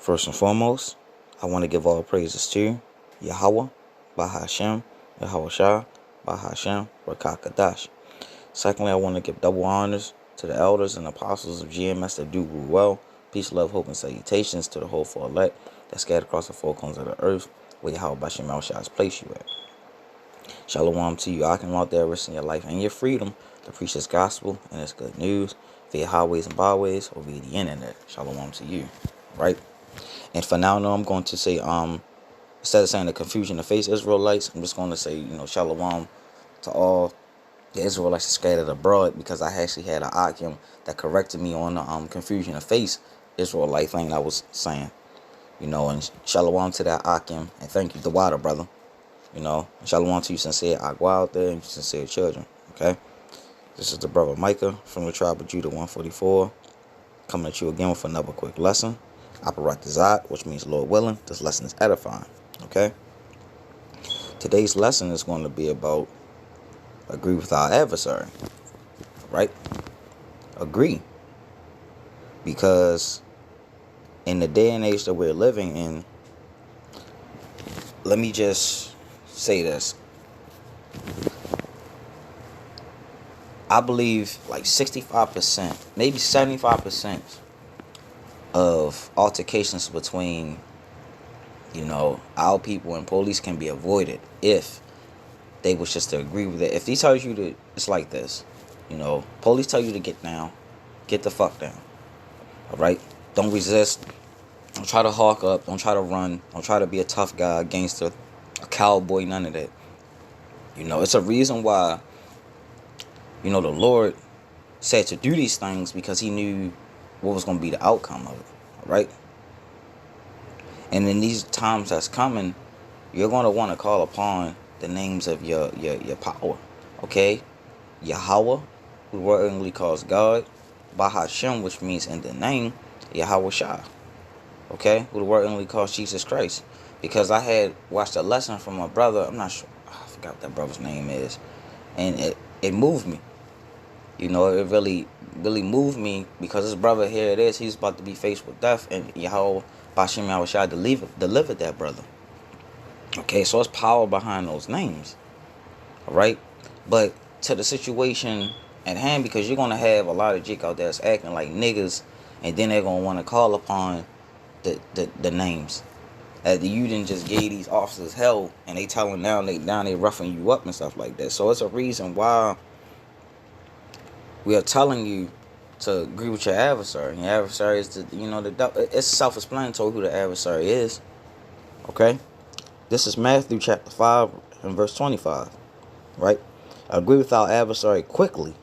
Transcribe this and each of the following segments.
First and foremost, I want to give all praises to Yahweh, Bahashem, Yahweh Shah, Bahashem, Rakakadash. Secondly, I want to give double honors to the elders and apostles of GMS that do rule well. Peace, love, hope, and salutations to the whole four elect that scattered across the four corners of the earth, where Yahweh Bashem Shah has placed you at. Shalom to you. I can out there risking your life and your freedom to preach this gospel and this good news via highways and byways or via the internet. Shalom to you. Right? And for now, I'm going to say, instead of saying the confusion to face Israelites, I'm just going to say, shalom to all the Israelites scattered abroad, because I actually had an Akim that corrected me on the confusion to face Israelite thing I was saying. And shalom to that Akim, and thank you, the water brother. Shalom to you sincere Agua out there and you sincere children. Okay? This is the brother Micah from the tribe of Judah 144, coming at you again with another quick lesson. Aparat Zat, which means Lord willing. This lesson is edifying. Okay? Today's lesson is going to be about agree with our adversary. Right? Agree. Because in the day and age that we're living in, let me just say this. I believe like 65%, maybe 75% of altercations between, our people and police can be avoided if they was just to agree with it. If he tells you to, it's like this, police tell you to get down, get the fuck down. All right? Don't resist. Don't try to hawk up. Don't try to run. Don't try to be a tough guy, a gangster, a cowboy, none of that. It's a reason why, the Lord said to do these things, because he knew what was going to be the outcome of it. All right? And in these times that's coming, you're going to want to call upon the names of your power. Okay? Yahweh, who wordingly calls God. Bahashem, which means in the name. Yahweh Shah. Okay? Who the wordingly calls Jesus Christ. Because I had watched a lesson from a brother. I'm not sure. I forgot what that brother's name is. And it moved me. It really moved me, because this brother here it is. He's about to be faced with death. And Yahweh Bashem Yahweh Shah delivered that brother. Okay, so it's power behind those names. Alright? But to the situation at hand, because you're going to have a lot of jig out there that's acting like niggas, and then they're going to want to call upon the names. You didn't just gave these officers hell, and they telling they roughing you up and stuff like that. So it's a reason why we are telling you to agree with your adversary. Your adversary is it's self-explanatory who the adversary is. Okay? This is Matthew chapter 5 and verse 25. Right? Agree with our adversary quickly,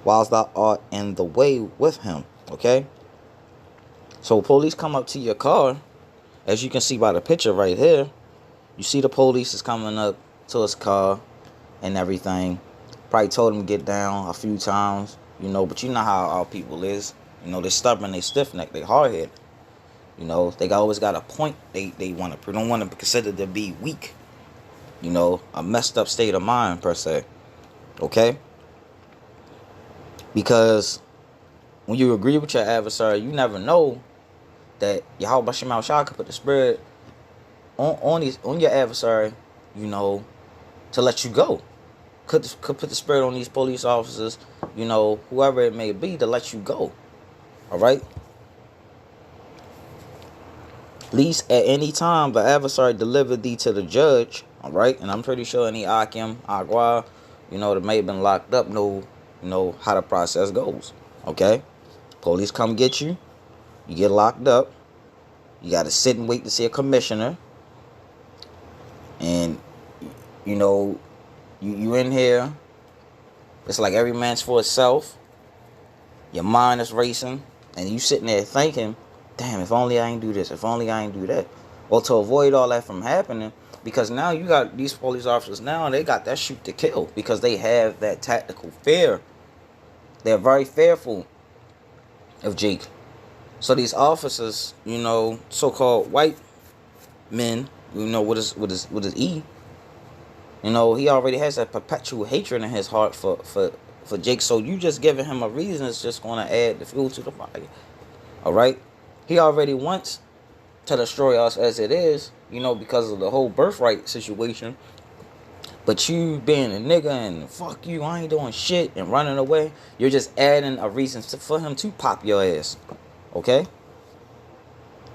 whilst thou art in the way with him. Okay? So police come up to your car. As you can see by the picture right here, you see the police is coming up to his car and everything. Probably told him to get down a few times, but you know how our people is. They're stubborn, they stiff-necked, they hard-headed. They always got a point they want to don't want to be considered to be weak. A messed up state of mind, per se. Okay? Because when you agree with your adversary, you never know that Yahweh Bashem Shah could put the spirit on your adversary, to let you go. Could put the spirit on these police officers, whoever it may be, to let you go. Alright? Least at any time the adversary delivered thee to the judge. Alright? And I'm pretty sure any Akim, Agua, that may have been locked up know how the process goes. Okay? Police come get you. You get locked up. You got to sit and wait to see a commissioner. And, you in here. It's like every man's for itself. Your mind is racing. And you sitting there thinking, damn, if only I ain't do this. If only I ain't do that. Well, to avoid all that from happening, because now you got these police officers now, they got that shoot to kill. Because they have that tactical fear. They're very fearful of Jake. So these officers, so-called white men, with his E, he already has that perpetual hatred in his heart for Jake. So you just giving him a reason is just going to add the fuel to the fire. All right? He already wants to destroy us as it is, because of the whole birthright situation. But you being a nigga and fuck you, I ain't doing shit and running away, you're just adding a reason for him to pop your ass. Okay?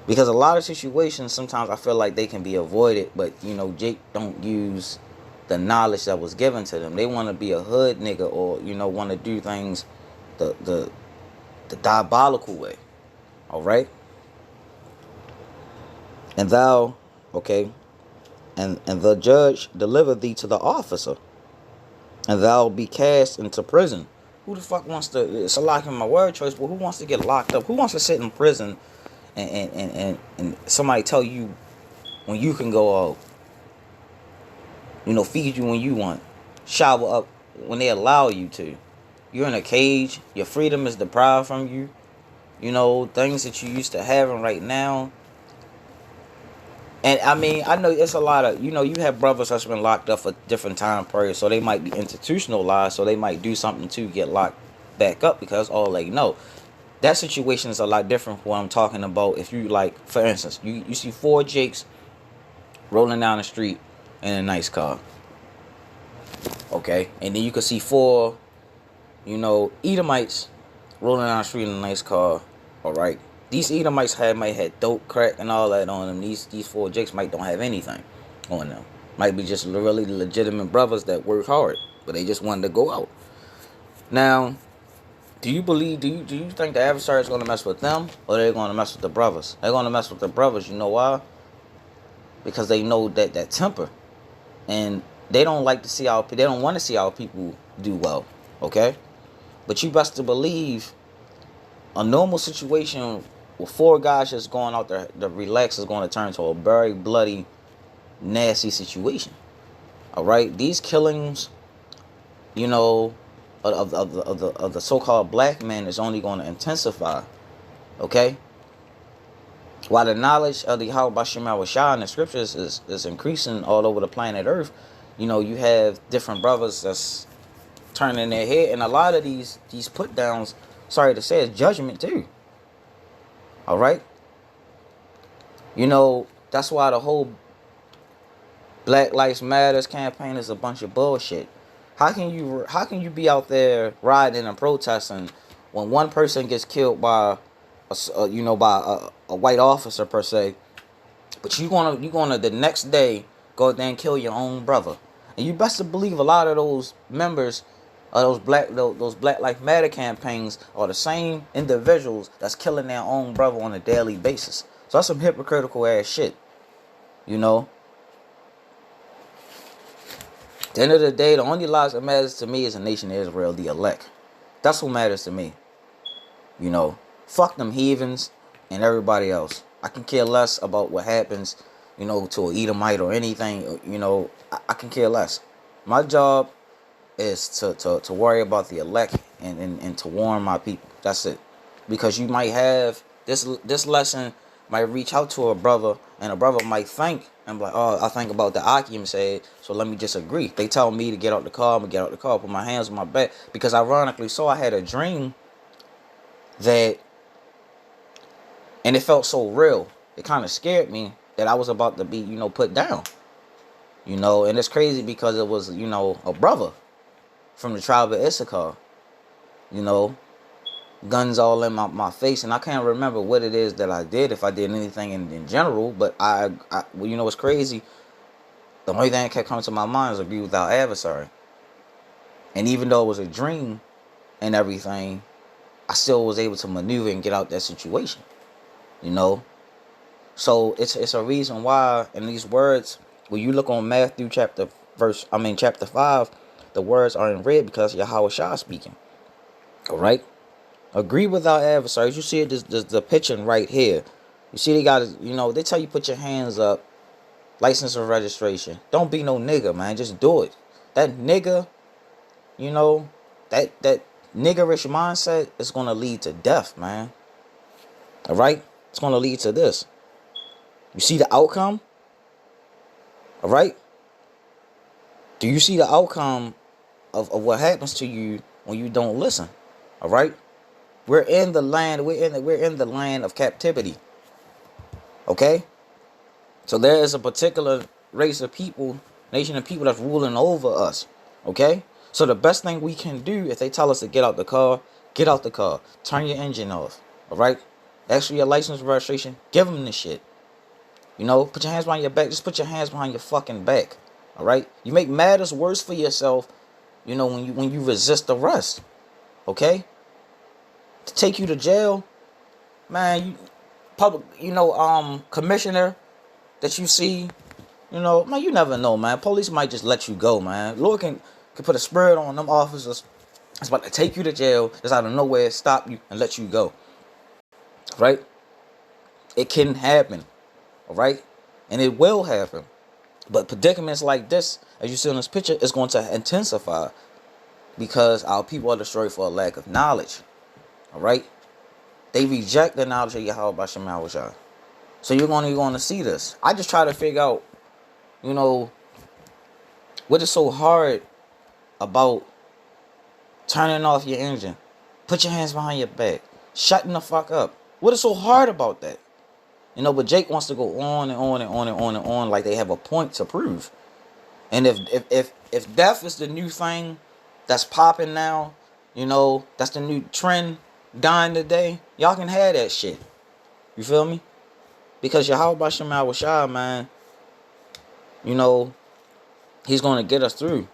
Because a lot of situations, sometimes I feel like they can be avoided, but Jake don't use the knowledge that was given to them. They want to be a hood nigga, or want to do things the diabolical way. All right? And thou, okay, and the judge deliver thee to the officer, and thou be cast into prison. Who the fuck wants to? It's a lock in my word choice, but who wants to get locked up? Who wants to sit in prison and somebody tell you when you can go out? Feed you when you want, shower up when they allow you to. You're in a cage. Your freedom is deprived from you. Things that you used to having right now. And I mean, I know it's a lot of, you have brothers that's been locked up for different time periods, so they might be institutionalized, so they might do something to get locked back up because, no. That situation is a lot different from what I'm talking about. If you, like, for instance, you see 4 Jakes rolling down the street in a nice car. Okay? And then you can see 4, Edomites rolling down the street in a nice car. Alright? These Edomites might have dope, crack, and all that on them. These 4 Jakes don't have anything on them. Might be just really legitimate brothers that work hard, but they just wanted to go out. Now, do you think the adversary is going to mess with them, or they're going to mess with the brothers? They're going to mess with the brothers. You know why? Because they know that temper, and they don't like to see they don't want to see our people do well. Okay, but you best to believe a normal situation with 4 guys just going out there to relax is going to turn to a very bloody, nasty situation. All right, these killings, of the so-called black man is only going to intensify. Okay, while the knowledge of the Yahweh Shema Shah in the scriptures is increasing all over the planet Earth, you have different brothers that's turning their head, and a lot of these put downs, sorry to say, is judgment too. All right, that's why the whole Black Lives Matters campaign is a bunch of bullshit. How can you be out there riding and protesting when one person gets killed by a white officer per se, but you gonna the next day go there and kill your own brother? And you best to believe a lot of those members of those Black Lives Matter campaigns are the same individuals that's killing their own brother on a daily basis. So that's some hypocritical ass shit. At the end of the day, the only lives that matters to me is the nation of Israel, the elect. That's what matters to me. Fuck them heathens and everybody else. I can care less about what happens, to an Edomite or anything. I can care less. My job is to worry about the elect and to warn my people. That's it. Because you might have this lesson might reach out to a brother, and a brother might think, and be like, oh, I think about the Akim said, so let me just agree. They tell me to get out the car, I'm going to get out the car, put my hands on my back. Because ironically so, I had a dream that, and it felt so real, it kind of scared me that I was about to be, put down. And it's crazy because it was, a brother from the tribe of Issachar, guns all in my face, and I can't remember what it is that I did, if I did anything in general, but I what's crazy, the only thing that kept coming to my mind is agree with our adversary. And even though it was a dream and everything, I still was able to maneuver and get out that situation, so it's a reason why in these words, when you look on Matthew chapter 5, the words are in red because Yahweh Shah speaking. All right. Agree with our adversaries. You see it, the pitching right here. You see they got, they tell you put your hands up, license or registration. Don't be no nigga, man. Just do it. That nigga, that niggerish mindset is going to lead to death, man. All right? It's going to lead to this. You see the outcome? All right? Do you see the outcome of what happens to you when you don't listen? All right? We're in the land. We're in the land of captivity. Okay. So there is a particular race of people, nation of people that's ruling over us. Okay. So the best thing we can do, if they tell us to get out the car, get out the car. Turn your engine off. All right. Ask for your license registration. Give them the shit. You know, put your hands behind your back. Just put your hands behind your fucking back. All right. You make matters worse for yourself. You know, when you resist arrest. Okay. To take you to jail, man. Commissioner that you see, man, you never know, man. Police might just let you go, man. Lord can put a spirit on them officers. It's about to take you to jail, just out of nowhere, stop you and let you go. Right? It can happen. All right? And it will happen. But predicaments like this, as you see in this picture, is going to intensify because our people are destroyed for a lack of knowledge. All right? They reject the knowledge of Yahweh B'Shem Yahushua. So you're going to see this. I just try to figure out, what is so hard about turning off your engine, put your hands behind your back, shutting the fuck up. What is so hard about that? But Jake wants to go on and on and on and on and on like they have a point to prove. And if death is the new thing that's popping now, that's the new trend dying today, y'all can have that shit. You feel me? Because Yahweh B'Shem Yahushua, man, he's going to get us through.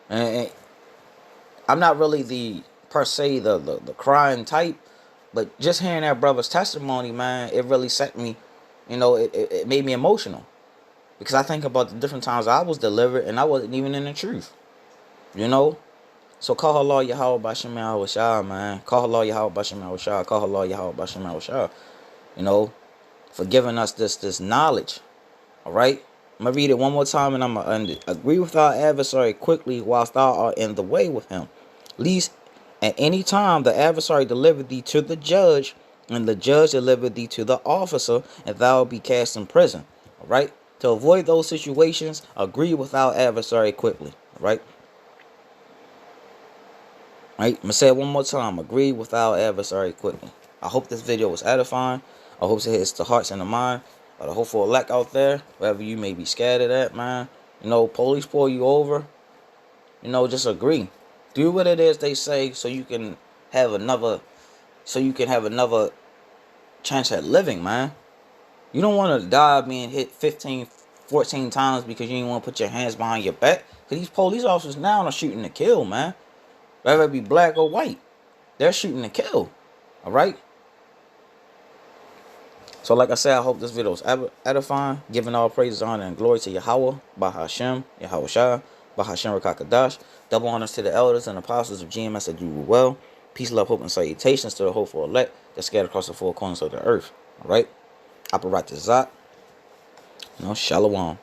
And I'm not really the crying type, but just hearing that brother's testimony, man, it really set me, it made me emotional. Because I think about the different times I was delivered and I wasn't even in the truth. So call Allah Yahweh B'Shem Yahushua, man. Call Allah Yahweh B'Shem Yahushua. Call Allah Yahweh B'Shem Yahushua. For giving us this knowledge. Alright? I'm going to read it one more time and I'm going to end it. Agree with our adversary quickly whilst thou art in the way with him. Lest at any time the adversary deliver thee to the judge, and the judge deliver thee to the officer, and thou be cast in prison. Alright? To avoid those situations, agree with our adversary quickly. Alright? Alright? I'm going to say it one more time. Agree with our adversary quickly. I hope this video was edifying. I hope it hits the hearts and the mind of the hopeful elect out there, wherever you may be scattered at, man. Police pull you over. Just agree. Do what it is they say so you can have another chance at living, man. You don't want to die being hit 15, 14 times because you didn't want to put your hands behind your back. Because these police officers now are shooting to kill, man. Whether it be black or white, they're shooting to kill. All right? So like I said, I hope this video was edifying, giving all praises, honor, and glory to Yahweh, Bahashem, Yahushua, Bahashem Rakakadash. Double honors to the elders and apostles of GMS that do well. Peace, love, hope, and salutations to the hopeful elect that scattered across the four corners of the earth. All right? Aparat Zat. Shalom.